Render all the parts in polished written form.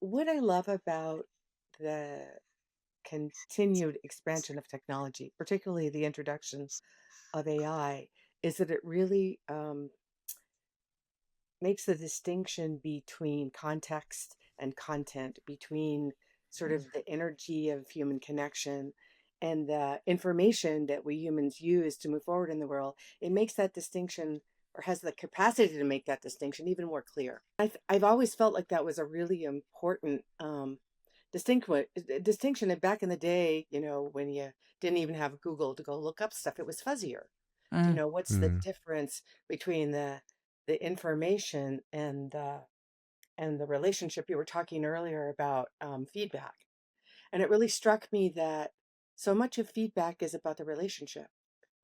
What I love about the continued expansion of technology, particularly the introduction of AI, is that it really makes the distinction between context and content, between sort Mm. of the energy of human connection and the information that we humans use to move forward in the world. It makes that distinction, or has the capacity to make that distinction even more clear. I've always felt like that was a really important distinction. And back in the day, when you didn't even have Google to go look up stuff, it was fuzzier. Mm. What's the Mm. difference between the information and the relationship? You were talking earlier about feedback, and it really struck me that so much of feedback is about the relationship.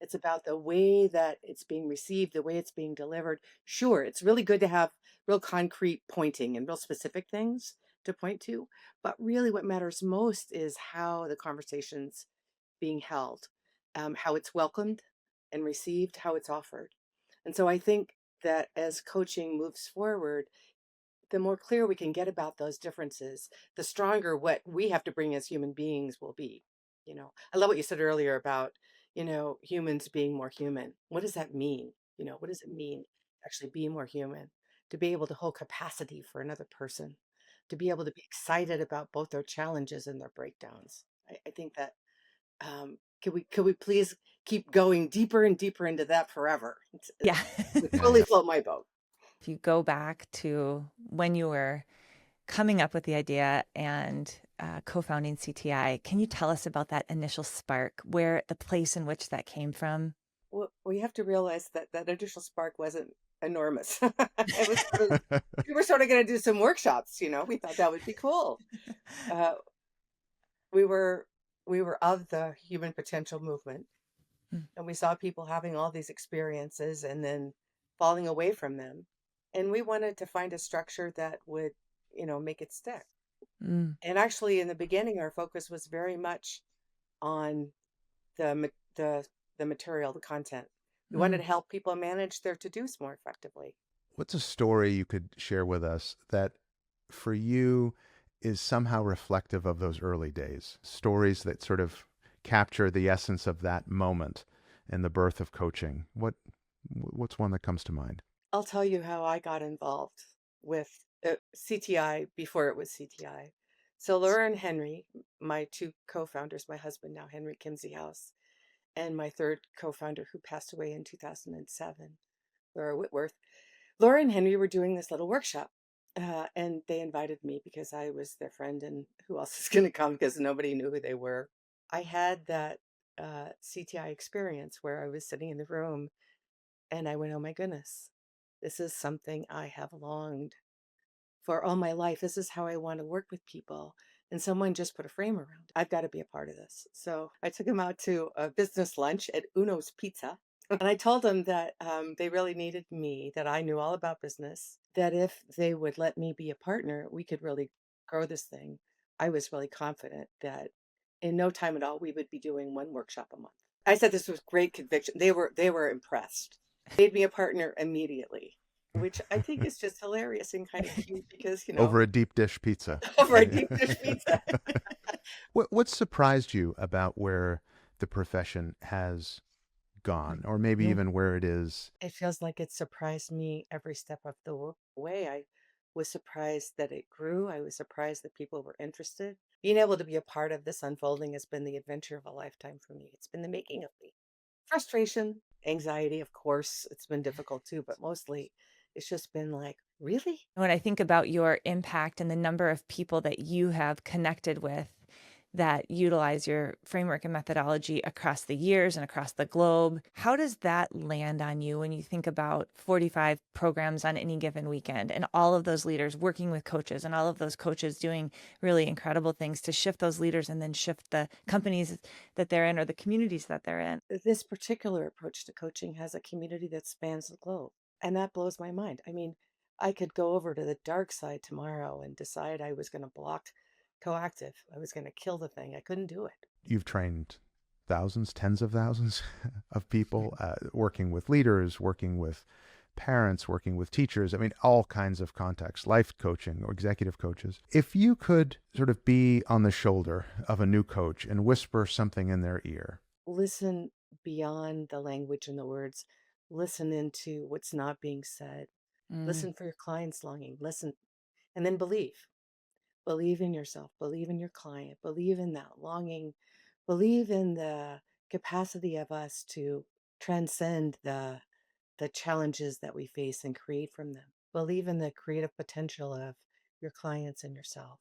It's about the way that it's being received, the way it's being delivered. Sure, it's really good to have real concrete pointing and real specific things to point to, but really what matters most is how the conversation's being held, how it's welcomed and received, how it's offered. And so I think that as coaching moves forward, the more clear we can get about those differences, the stronger what we have to bring as human beings will be. I love what you said earlier about, humans being more human. What does that mean? What does it mean to actually be more human? To be able to hold capacity for another person, to be able to be excited about both their challenges and their breakdowns. I think that could we please keep going deeper and deeper into that forever? Yeah. Would Yeah, totally yeah. float my boat. If you go back to when you were coming up with the idea and co-founding CTI, can you tell us about that initial spark, where the place in which that came from? Well, you have to realize that that initial spark wasn't enormous. We were sort of going to do some workshops. We thought that would be cool. Uh, we were we were of the human potential movement, Mm. and we saw people having all these experiences and then falling away from them, and we wanted to find a structure that would, make it stick. Mm. And actually, in the beginning, our focus was very much on the ma- the the material, the content. We wanted Mm. to help people manage their to-dos more effectively. What's a story you could share with us that for you is somehow reflective of those early days? Stories that sort of capture the essence of that moment and the birth of coaching. What's one that comes to mind? I'll tell you how I got involved with CTI before it was CTI. So Laura and Henry, my two co-founders, my husband now, Henry Kimsey-House, and my third co-founder who passed away in 2007, Laura Whitworth. Laura and Henry were doing this little workshop, and they invited me because I was their friend, and who else is going to come because nobody knew who they were. I had that CTI experience where I was sitting in the room and I went, oh my goodness, this is something I have longed for all my life. This is how I want to work with people. And someone just put a frame around it. I've got to be a part of this. So I took him out to a business lunch at Uno's Pizza. And I told them that they really needed me, that I knew all about business, that if they would let me be a partner, we could really grow this thing. I was really confident that in no time at all, we would be doing one workshop a month. I said this with great conviction. They were impressed. Made me a partner immediately, which I think is just hilarious and kind of cute because, Over a deep dish pizza. over a deep dish pizza. What surprised you about where the profession has gone, or maybe Mm. even where it is? It feels like it surprised me every step of the way. I was surprised that it grew. I was surprised that people were interested. Being able to be a part of this unfolding has been the adventure of a lifetime for me. It's been the making of me. Frustration, anxiety, of course, it's been difficult too, but mostly it's just been like, really? When I think about your impact and the number of people that you have connected with that utilize your framework and methodology across the years and across the globe, how does that land on you when you think about 45 programs on any given weekend and all of those leaders working with coaches and all of those coaches doing really incredible things to shift those leaders and then shift the companies that they're in or the communities that they're in? This particular approach to coaching has a community that spans the globe. And that blows my mind. I mean, I could go over to the dark side tomorrow and decide I was going to block coactive. I was going to kill the thing. I couldn't do it. You've trained thousands, tens of thousands of people, working with leaders, working with parents, working with teachers. I mean, all kinds of contexts, life coaching or executive coaches. If you could sort of be on the shoulder of a new coach and whisper something in their ear. Listen beyond the language and the words. Listen into what's not being said. Mm, Listen for your client's longing. Listen, and then believe. Believe in yourself. Believe in your client. Believe in that longing. Believe in the capacity of us to transcend the challenges that we face and create from them. Believe in the creative potential of your clients and yourself.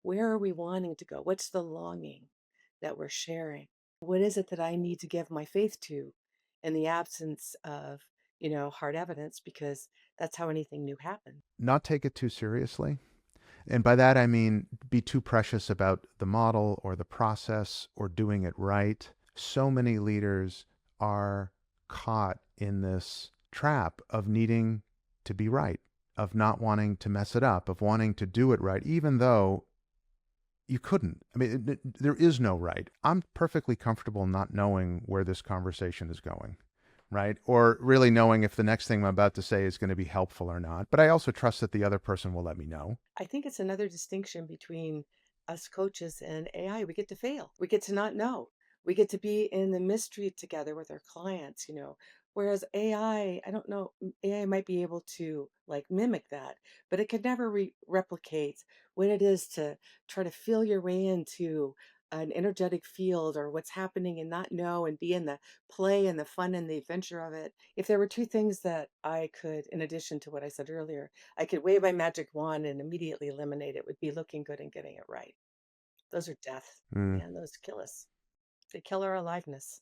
Where are we wanting to go? What's the longing that we're sharing? What is it that I need to give my faith to in the absence of, hard evidence? Because that's how anything new happens. Not take it too seriously. And by that, I mean be too precious about the model or the process or doing it right. So many leaders are caught in this trap of needing to be right, of not wanting to mess it up, of wanting to do it right, even though you couldn't. I mean, there is no right. I'm perfectly comfortable not knowing where this conversation is going, right? Or really knowing if the next thing I'm about to say is going to be helpful or not. But I also trust that the other person will let me know. I think it's another distinction between us coaches and AI. We get to fail. We get to not know. We get to be in the mystery together with our clients. Whereas I don't know, AI might be able to like mimic that, but it could never replicate what it is to try to feel your way into an energetic field or what's happening and not know and be in the play and the fun and the adventure of it. If there were two things that I could, in addition to what I said earlier, I could wave my magic wand and immediately eliminate it would be looking good and getting it right. Those are death, Mm. man. Those kill us. They kill our aliveness.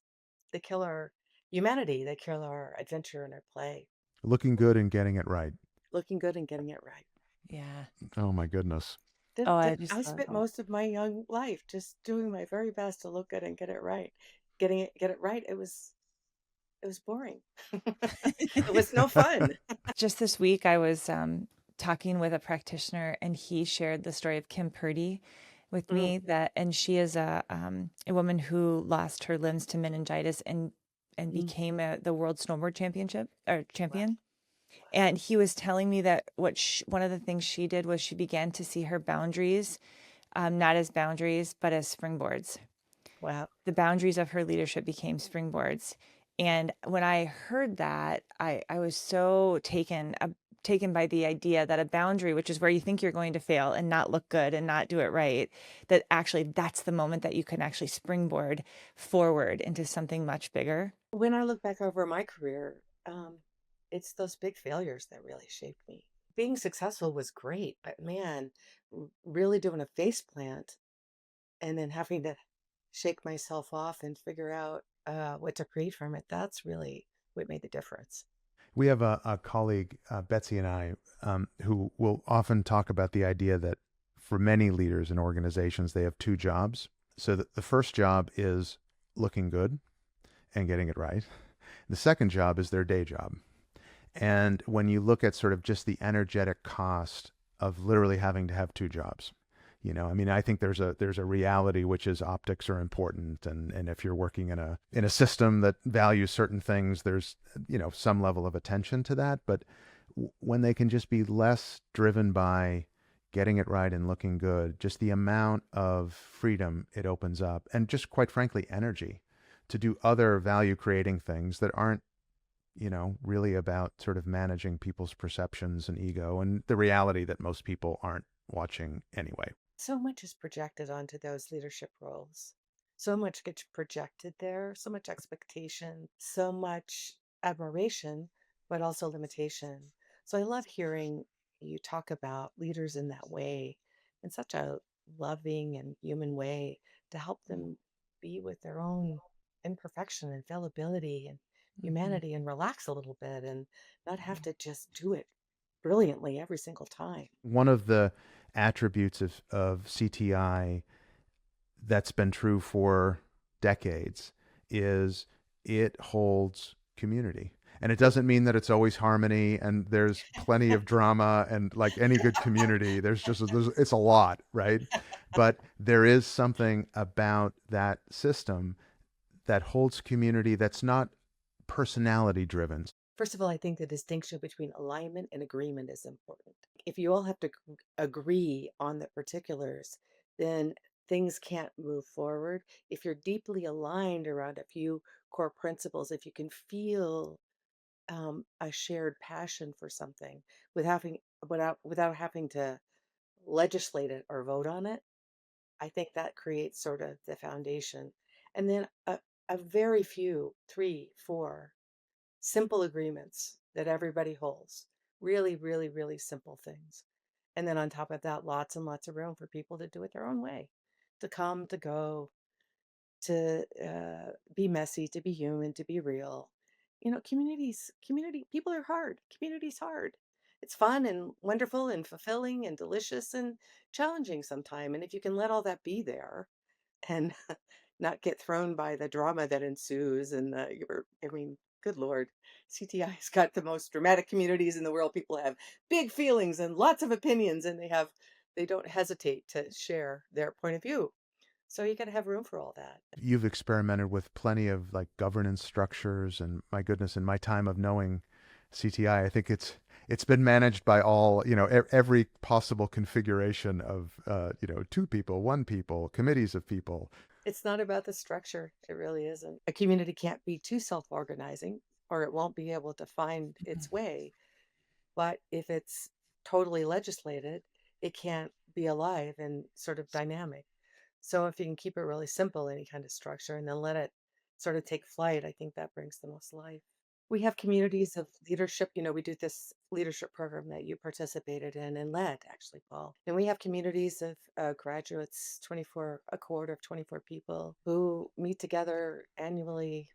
They kill our humanity. They kill our adventure and our play. Looking good and getting it right. Looking good and getting it right. yeah. Oh my goodness. Oh, I I just love spent most of my young life just doing my very best to look good and get it right. Get it right. It was boring. It was no fun. just this week, I was talking with a practitioner, and he shared the story of Kim Purdy with Mm, me. And she is a woman who lost her limbs to meningitis and mm, became the world snowboard championship or wow. champion. And he was telling me that one of the things she did was she began to see her boundaries, not as boundaries, but as springboards. Wow. The boundaries of her leadership became springboards. And when I heard that, I was so taken by the idea that a boundary, which is where you think you're going to fail and not look good and not do it right, that actually that's the moment that you can actually springboard forward into something much bigger. When I look back over my career, it's those big failures that really shaped me. Being successful was great, but man, really doing a face plant and then having to shake myself off and figure out what to create from it, that's really what made the difference. We have a colleague, Betsy and I, who will often talk about the idea that for many leaders in organizations, they have two jobs. So the first job is looking good and getting it right. The second job is their day job. And when you look at sort of just the energetic cost of literally having to have two jobs, I mean, I think there's a reality which is optics are important, and if you're working in a system that values certain things, there's some level of attention to that. But when they can just be less driven by getting it right and looking good, just the amount of freedom it opens up, and just quite frankly, energy to do other value creating things that aren't really about sort of managing people's perceptions and ego and the reality that most people aren't watching anyway. So much is projected onto those leadership roles. So much gets projected there, so much expectation, so much admiration, but also limitation. So I love hearing you talk about leaders in that way, in such a loving and human way to help them be with their own imperfection and fallibility and Mhm. humanity and relax a little bit and not have to just do it brilliantly every single time. One of the attributes of CTI that's been true for decades is it holds community. And it doesn't mean that it's always harmony and there's plenty of drama and like any good community, it's a lot, right? But there is something about that system that holds community that's not personality driven. First of all, I think the distinction between alignment and agreement is important. If you all have to agree on the particulars, then things can't move forward. If you're deeply aligned around a few core principles, if you can feel a shared passion for something without having to legislate it or vote on it, I think that creates sort of the foundation. And then a very few, three, four simple agreements that everybody holds. Really, really, really simple things. And then on top of that, lots and lots of room for people to do it their own way, to come, to go, to be messy, to be human, to be real. Community, people are hard. Community's hard. It's fun and wonderful and fulfilling and delicious and challenging sometime. And if you can let all that be there and not get thrown by the drama that ensues I mean, good Lord, CTI's got the most dramatic communities in the world. People have big feelings and lots of opinions, and they don't hesitate to share their point of view. So you got to have room for all that. You've experimented with plenty of like governance structures, and my goodness, in my time of knowing CTI, I think it's been managed by all, every possible configuration of, two people, one people, committees of people. It's not about the structure. It really isn't. A community can't be too self-organizing or it won't be able to find its way. But if it's totally legislated, it can't be alive and sort of dynamic. So if you can keep it really simple, any kind of structure, and then let it sort of take flight, I think that brings the most life. We have communities of leadership. We do this leadership program that you participated in and led, actually, Paul. And we have communities of graduates, 24, a cohort of 24 people who meet together annually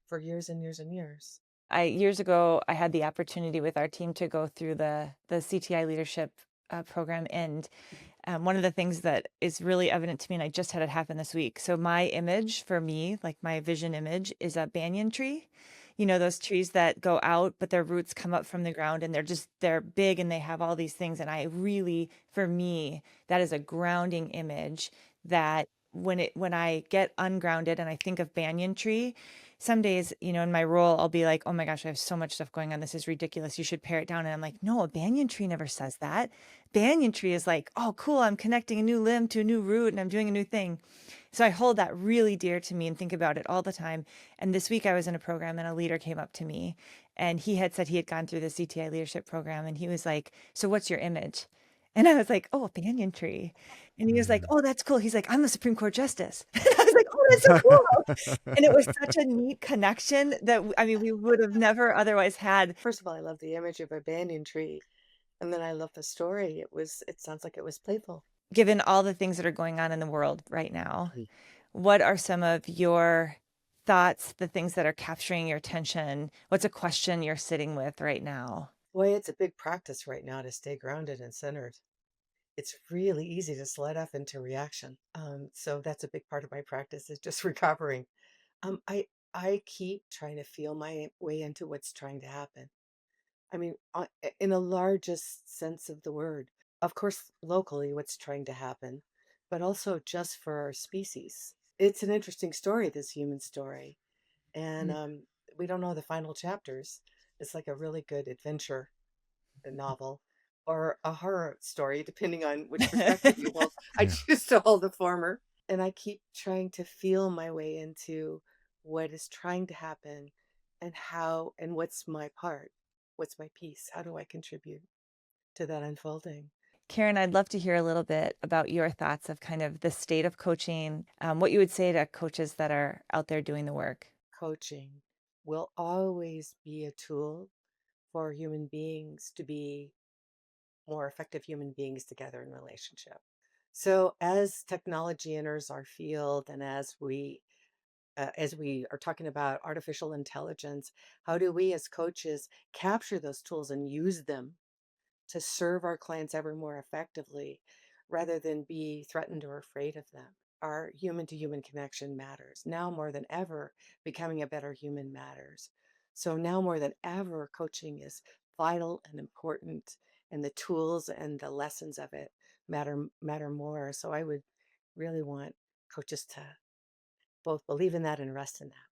for years and years and years. Years ago, I had the opportunity with our team to go through the CTI leadership program, and one of the things that is really evident to me, and I just had it happen this week. So my image for me, like my vision image, is a banyan tree. You know, those trees that go out, but their roots come up from the ground and they're big and they have all these things. And I really, for me, that is a grounding image that when I get ungrounded and I think of banyan tree, some days, in my role, I'll be like, oh my gosh, I have so much stuff going on. This is ridiculous. You should pare it down. And I'm like, no, a banyan tree never says that. Banyan tree is like, oh, cool. I'm connecting a new limb to a new root and I'm doing a new thing. So I hold that really dear to me and think about it all the time. And this week I was in a program and a leader came up to me and he had said he had gone through the CTI leadership program and he was like, so what's your image? And I was like, oh, a banyan tree. And he was like, Mm. oh, that's cool. He's like, I'm a Supreme Court justice. And I was like, oh, that's so cool. And it was such a neat connection that, I mean, we would have never otherwise had. First of all, I love the image of a banyan tree. And then I love the story. It sounds like it was playful. Given all the things that are going on in the world right now, what are some of your thoughts, the things that are capturing your attention? What's a question you're sitting with right now? Boy, it's a big practice right now to stay grounded and centered. It's really easy to slide off into reaction. So that's a big part of my practice is just recovering. I keep trying to feel my way into what's trying to happen. I mean, in the largest sense of the word. Of course, locally, what's trying to happen, but also just for our species. It's an interesting story, this human story. And we don't know the final chapters. It's like a really good adventure novel or a horror story, depending on which perspective you hold. I Yeah. choose to hold the former. And I keep trying to feel my way into what is trying to happen and how and what's my part. What's my piece? How do I contribute to that unfolding? Karen, I'd love to hear a little bit about your thoughts of kind of the state of coaching, what you would say to coaches that are out there doing the work. Coaching will always be a tool for human beings to be more effective human beings together in relationship. So as technology enters our field and as we are talking about artificial intelligence, how do we as coaches capture those tools and use them to serve our clients ever more effectively rather than be threatened or afraid of them? Our human to human connection matters. Now more than ever, becoming a better human matters. So now more than ever, coaching is vital and important, and the tools and the lessons of it matter more. So I would really want coaches to both believe in that and rest in that.